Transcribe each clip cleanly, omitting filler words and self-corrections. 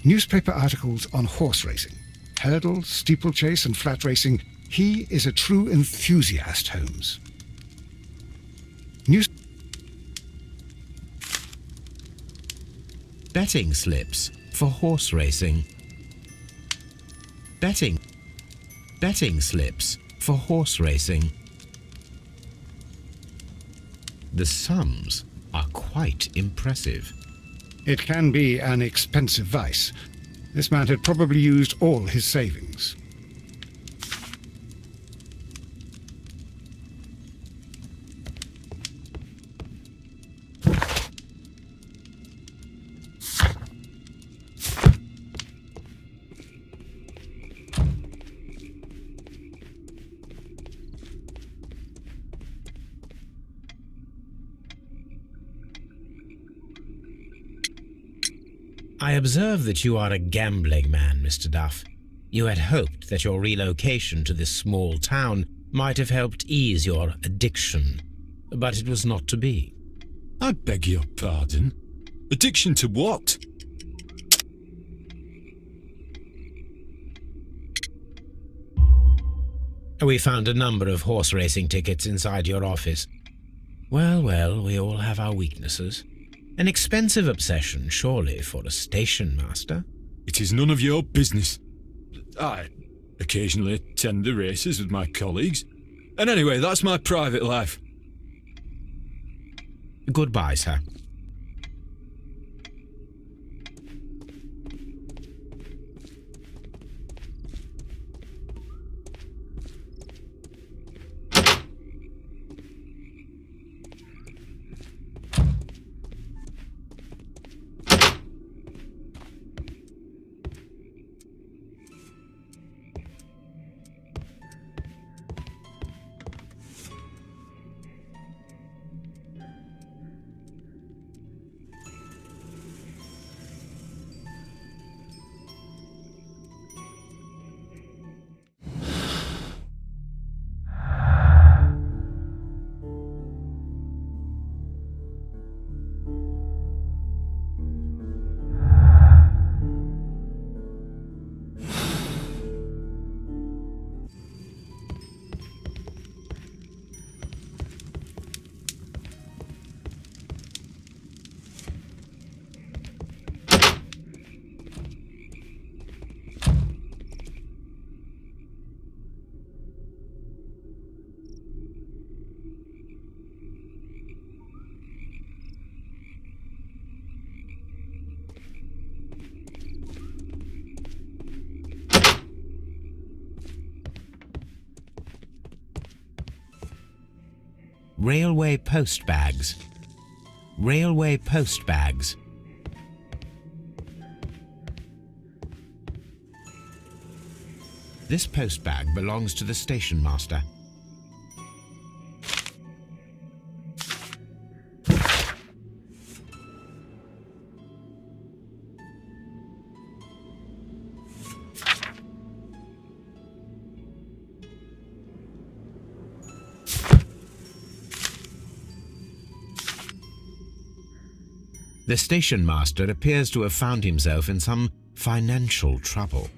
Newspaper articles on horse racing, hurdle, steeplechase and flat racing. He is a true enthusiast, Holmes. Betting slips for horse racing. Betting slips for horse racing. The sums are quite impressive. It can be an expensive vice. This man had probably used all his savings. I observe that you are a gambling man, Mr. Duff. You had hoped that your relocation to this small town might have helped ease your addiction, but it was not to be. I beg your pardon? Addiction to what? We found a number of horse racing tickets inside your office. Well, we all have our weaknesses. An expensive obsession, surely, for a station master. It is none of your business. I occasionally attend the races with my colleagues. And anyway, that's my private life. Goodbye, sir. Railway post bags. Railway post bags. This post bag belongs to the station master. The station master appears to have found himself in some financial trouble.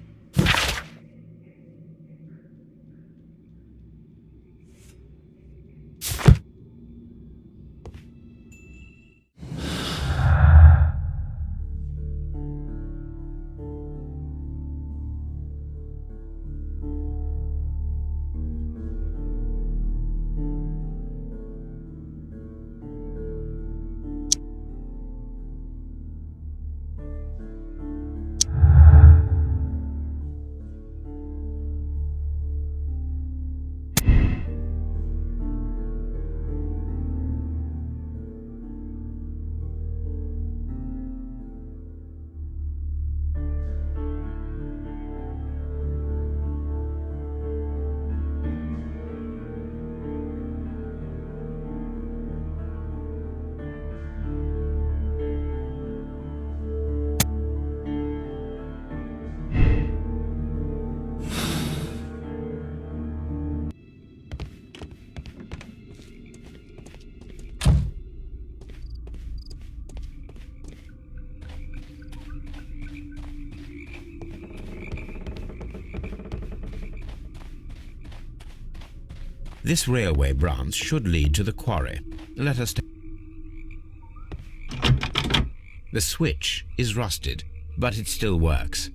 This railway branch should lead to the quarry. Let us The switch is rusted, but it still works.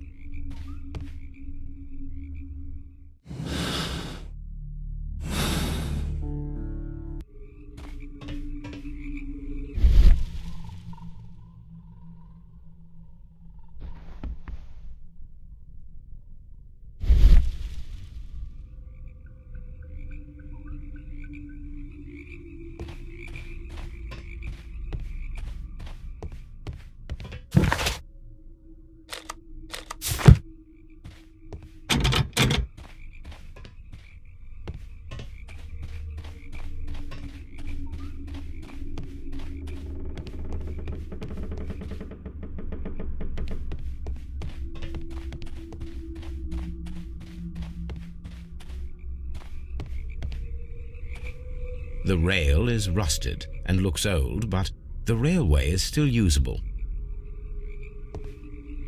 The rail is rusted and looks old, but the railway is still usable.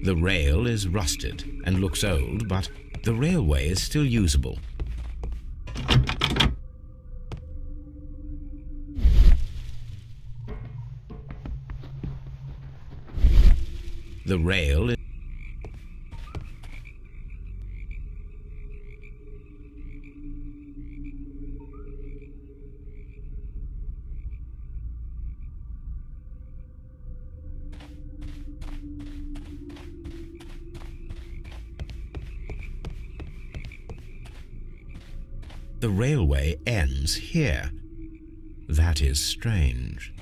The rail is rusted and looks old, but the railway is still usable. The rail is The railway ends here. That is strange.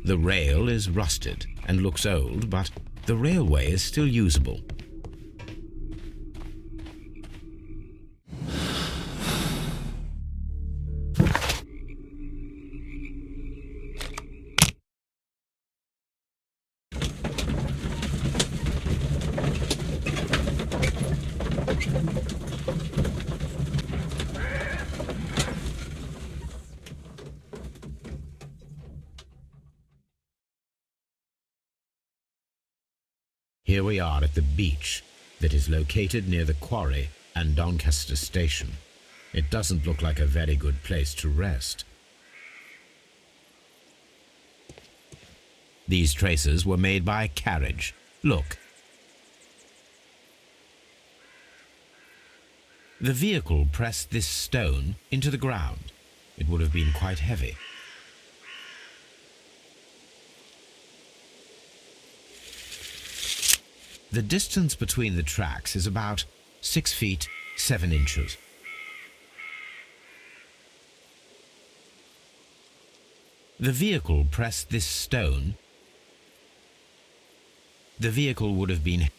The rail is rusted and looks old, but the railway is still usable. Here we are at the beach that is located near the quarry and Doncaster station. It doesn't look like a very good place to rest. These traces were made by a carriage. Look. The vehicle pressed this stone into the ground. It would have been quite heavy. The distance between the tracks is about 6 feet 7 inches. The vehicle pressed this stone. The vehicle would have been...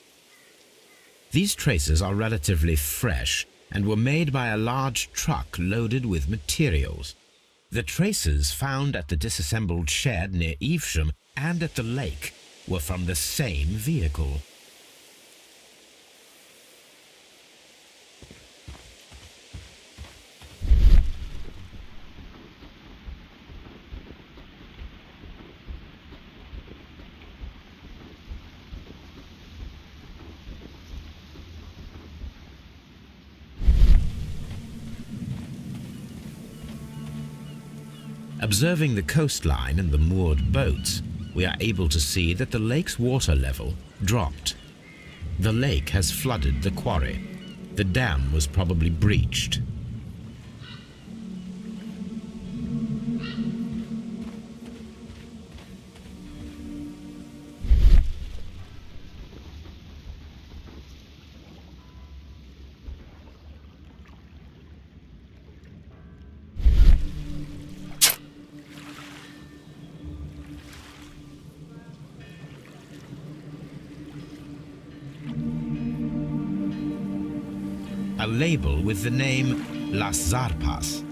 These traces are relatively fresh and were made by a large truck loaded with materials. The traces found at the disassembled shed near Evesham and at the lake were from the same vehicle. Observing the coastline and the moored boats, we are able to see that the lake's water level dropped. The lake has flooded the quarry. The dam was probably breached. A label with the name Las Zarpas.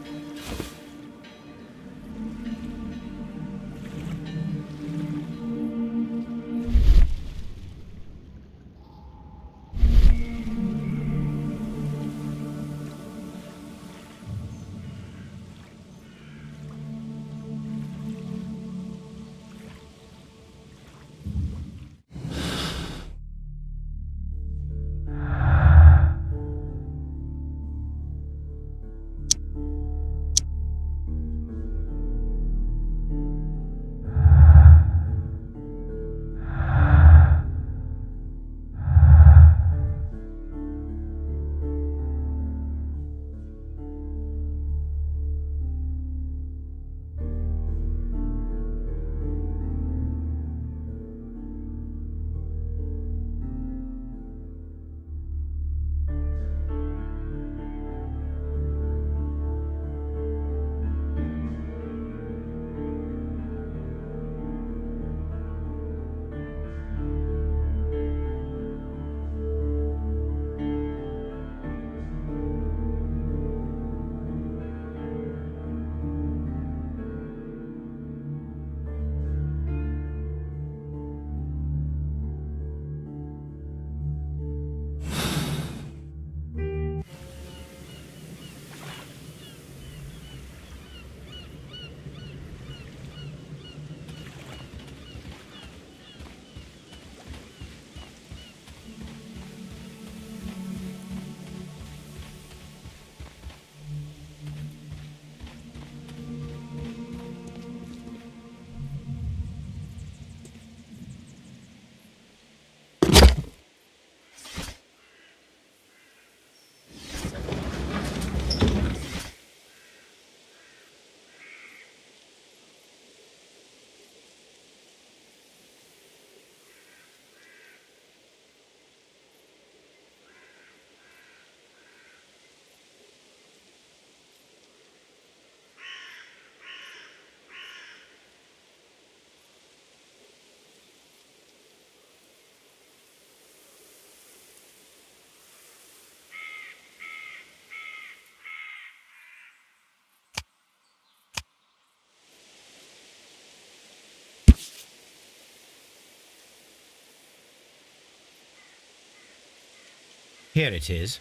Here it is.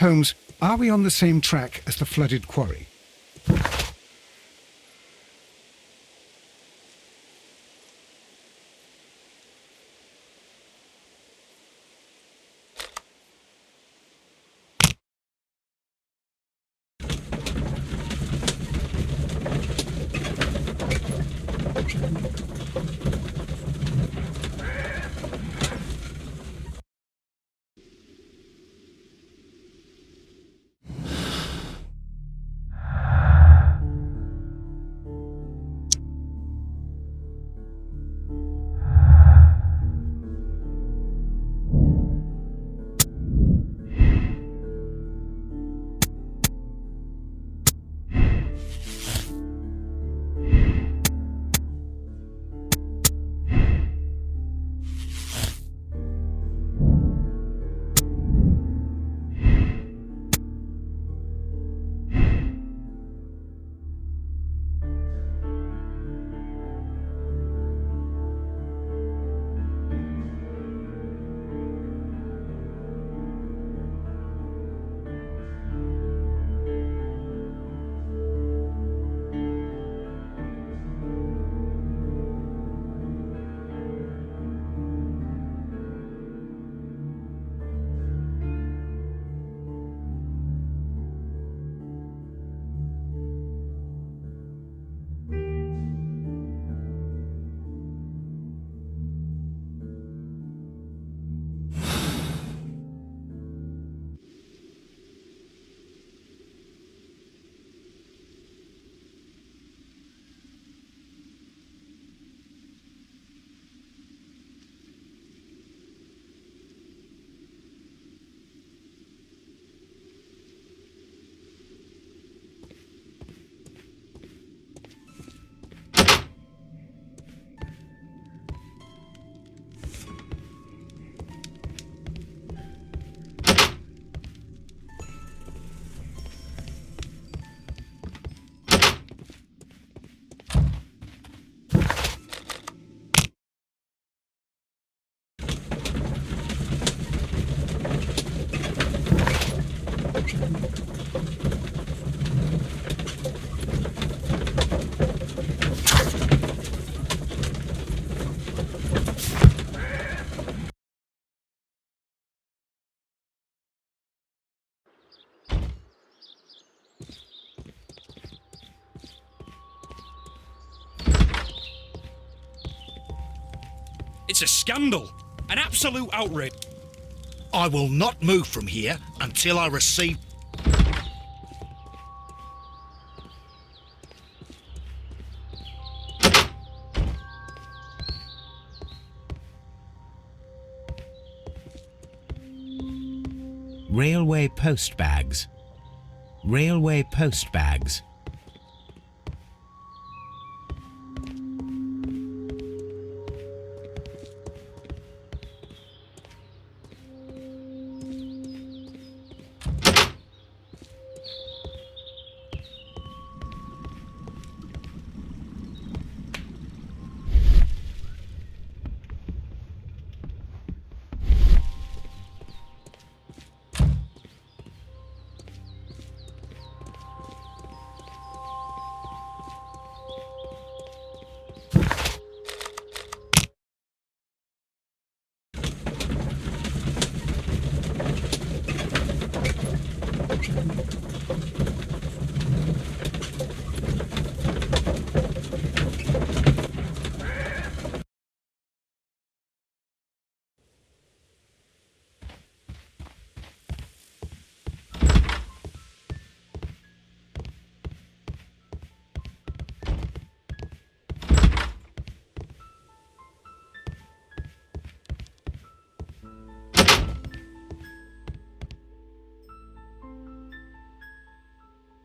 Holmes, are we on the same track as the flooded quarry? It's a scandal. An absolute outrage. I will not move from here until I receive... Railway post bags. Railway post bags.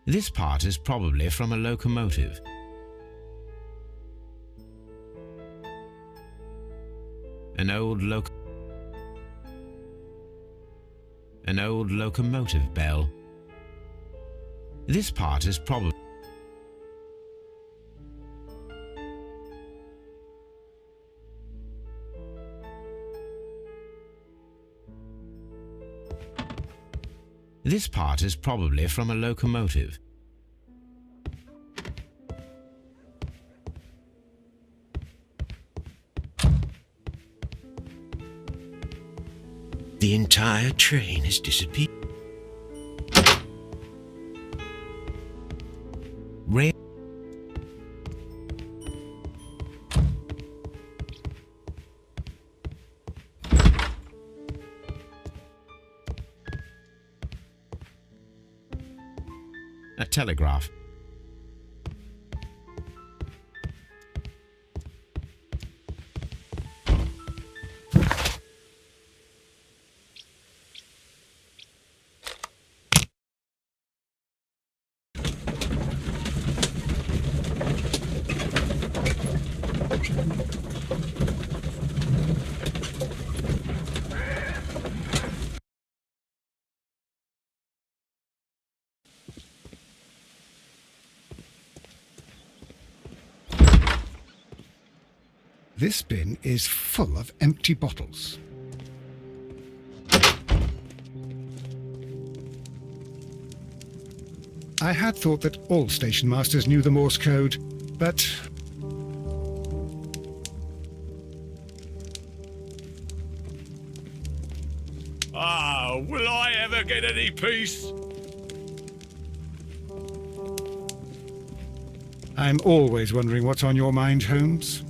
This part is probably from a locomotive. An old locomotive bell. This part is probably... This part is probably from a locomotive. The entire train has disappeared. Rail A telegraph. This bin is full of empty bottles. I had thought that all station masters knew the Morse code, but Will I ever get any peace? I'm always wondering what's on your mind, Holmes.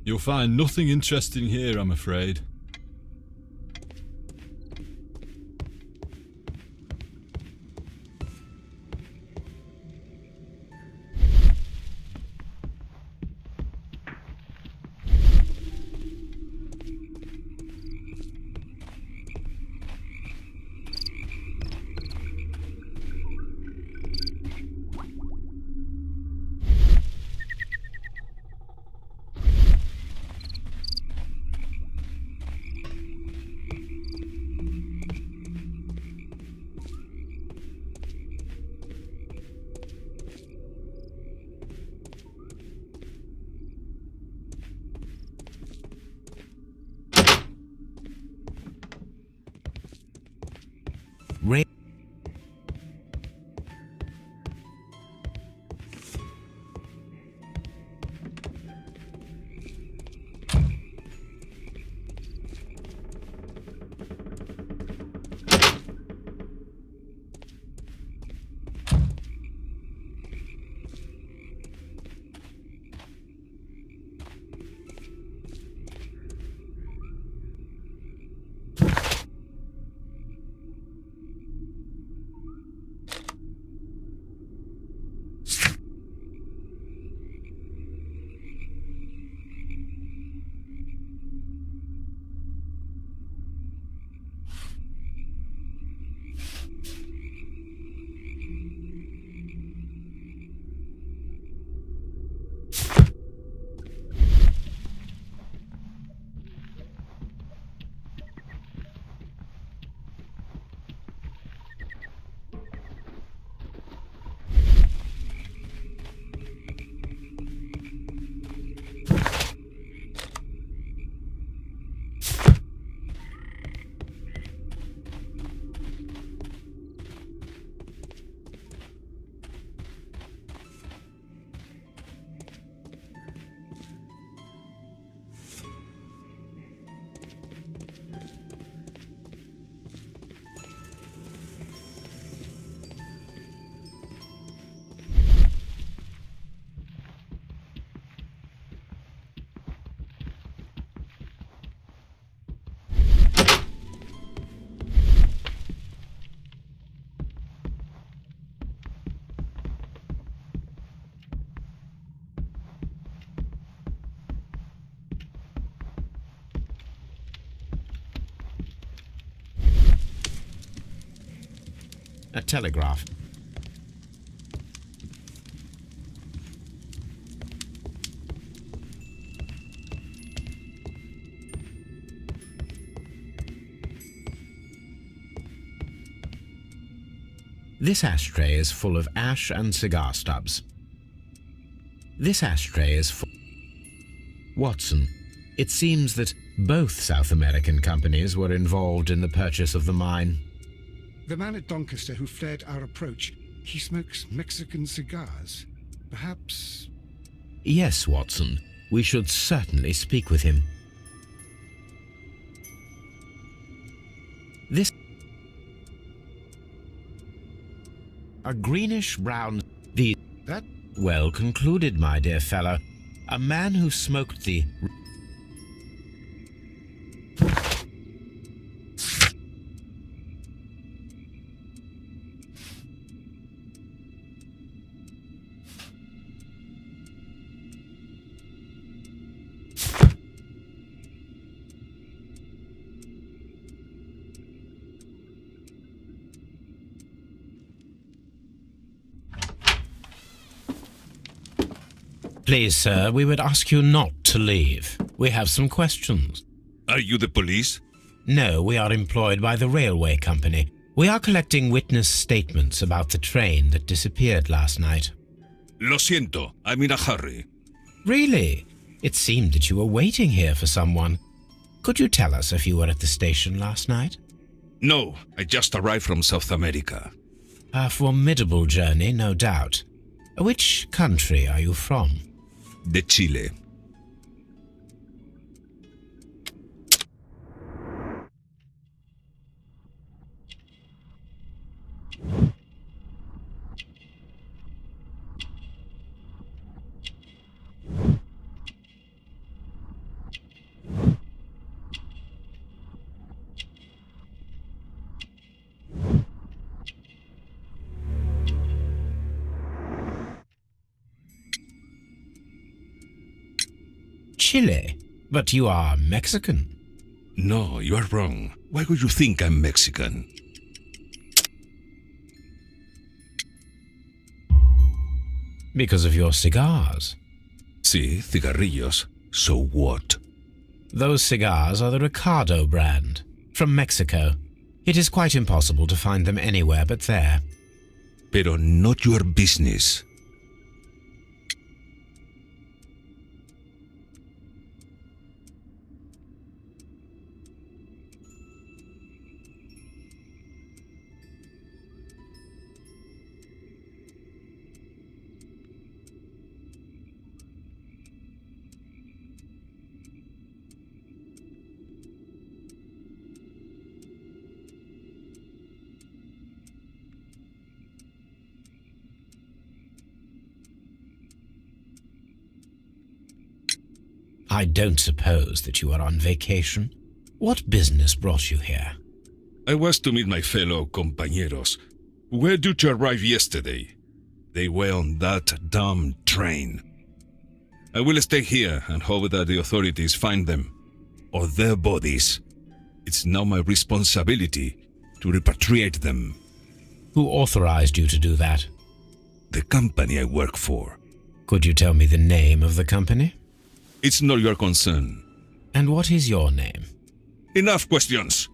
You'll find nothing interesting here, I'm afraid. A telegraph. This ashtray is full of ash and cigar stubs. This ashtray is full. Watson, it seems that both South American companies were involved in the purchase of the mine. The man at Doncaster who fled our approach, he smokes Mexican cigars. Perhaps... Yes, Watson. We should certainly speak with him. This... A greenish-brown... That... Well concluded, my dear fellow. A man who smoked the... Please, sir, we would ask you not to leave. We have some questions. Are you the police? No, we are employed by the railway company. We are collecting witness statements about the train that disappeared last night. Lo siento, I'm in a hurry. Really? It seemed that you were waiting here for someone. Could you tell us if you were at the station last night? No, I just arrived from South America. A formidable journey, no doubt. Which country are you from? De Chile. Chile? But you are Mexican. No, you are wrong. Why would you think I'm Mexican? Because of your cigars. Sí, cigarrillos. So what? Those cigars are the Ricardo brand, from Mexico. It is quite impossible to find them anywhere but there. Pero not your business. I don't suppose that you are on vacation. What business brought you here? I was to meet my fellow compañeros, who were due to arrive yesterday. They were on that damn train. I will stay here and hope that the authorities find them, or their bodies. It's now my responsibility to repatriate them. Who authorized you to do that? The company I work for. Could you tell me the name of the company? It's not your concern. And what is your name? Enough questions.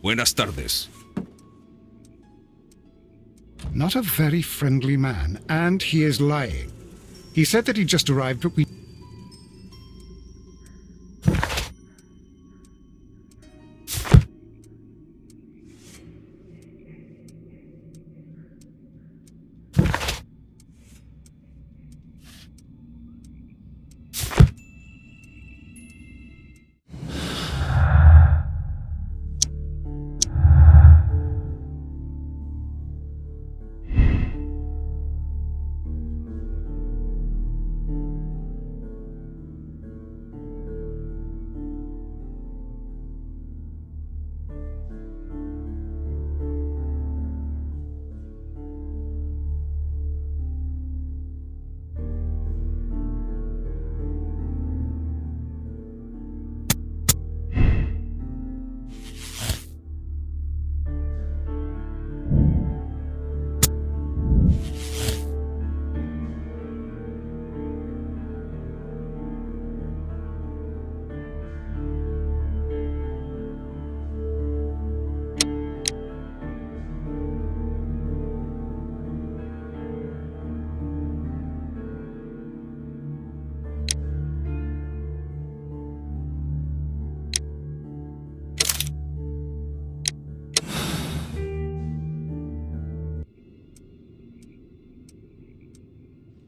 Buenas tardes. Not a very friendly man, and he is lying. He said that he just arrived, but we...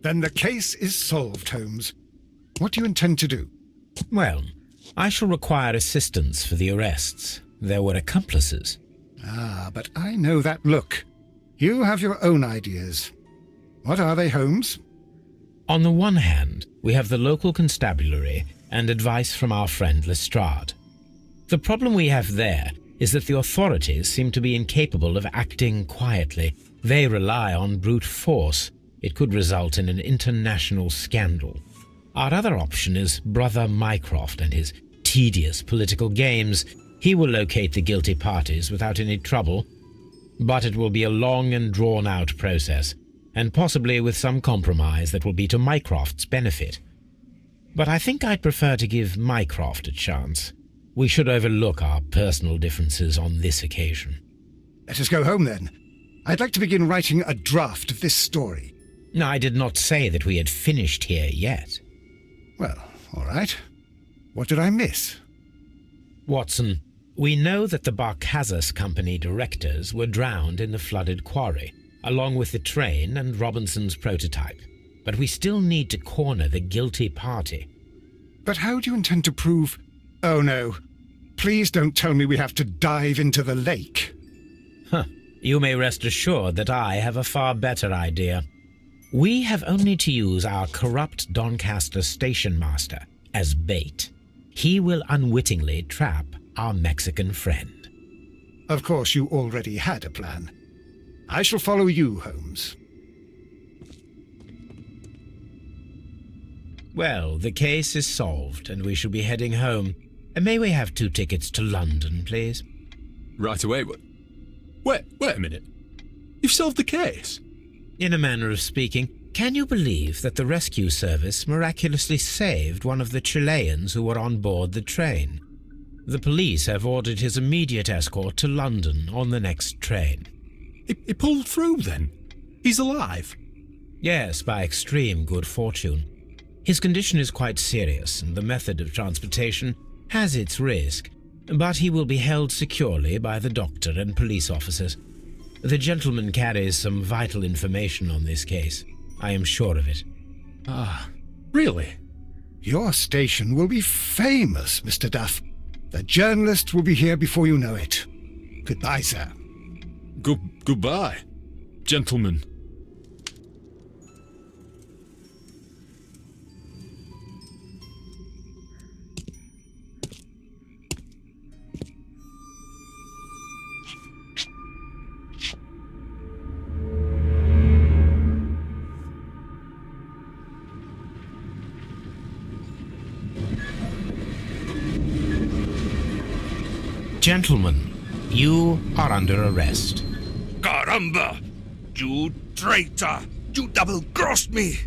Then the case is solved, Holmes. What do you intend to do? Well, I shall require assistance for the arrests. There were accomplices. Ah, but I know that look. You have your own ideas. What are they, Holmes? On the one hand, we have the local constabulary and advice from our friend Lestrade. The problem we have there is that the authorities seem to be incapable of acting quietly. They rely on brute force. It could result in an international scandal. Our other option is Brother Mycroft and his tedious political games. He will locate the guilty parties without any trouble, but it will be a long and drawn-out process, and possibly with some compromise that will be to Mycroft's benefit. But I think I'd prefer to give Mycroft a chance. We should overlook our personal differences on this occasion. Let us go home, then. I'd like to begin writing a draft of this story. I did not say that we had finished here yet. Well, all right. What did I miss? Watson, we know that the Barcazas Company directors were drowned in the flooded quarry, along with the train and Robinson's prototype. But we still need to corner the guilty party. But how do you intend to prove... Oh, no. Please don't tell me we have to dive into the lake. You may rest assured that I have a far better idea. We have only to use our corrupt Doncaster station master as bait. He will unwittingly trap our Mexican friend. Of course, you already had a plan. I shall follow you, Holmes. Well, the case is solved, and we shall be heading home. May we have 2 tickets to London, please? Right away, but... Wait a minute. You've solved the case? In a manner of speaking, can you believe that the rescue service miraculously saved one of the Chileans who were on board the train? The police have ordered his immediate escort to London on the next train. He pulled through, then? He's alive? Yes, by extreme good fortune. His condition is quite serious, and the method of transportation has its risk, but he will be held securely by the doctor and police officers. The gentleman carries some vital information on this case. I am sure of it. Ah, really? Your station will be famous, Mr. Duff. The journalist will be here before you know it. Goodbye, sir. Goodbye, gentlemen. Gentlemen, you are under arrest. Caramba! You traitor! You double-crossed me!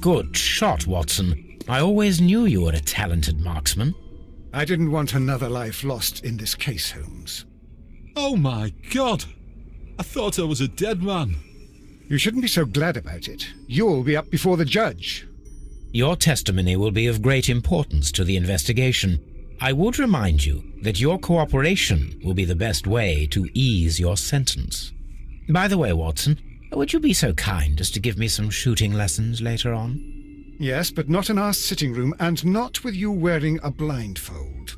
Good shot, Watson. I always knew you were a talented marksman. I didn't want another life lost in this case, Holmes. Oh my God! I thought I was a dead man. You shouldn't be so glad about it. You'll be up before the judge. Your testimony will be of great importance to the investigation. I would remind you that your cooperation will be the best way to ease your sentence. By the way, Watson, would you be so kind as to give me some shooting lessons later on? Yes, but not in our sitting room, and not with you wearing a blindfold.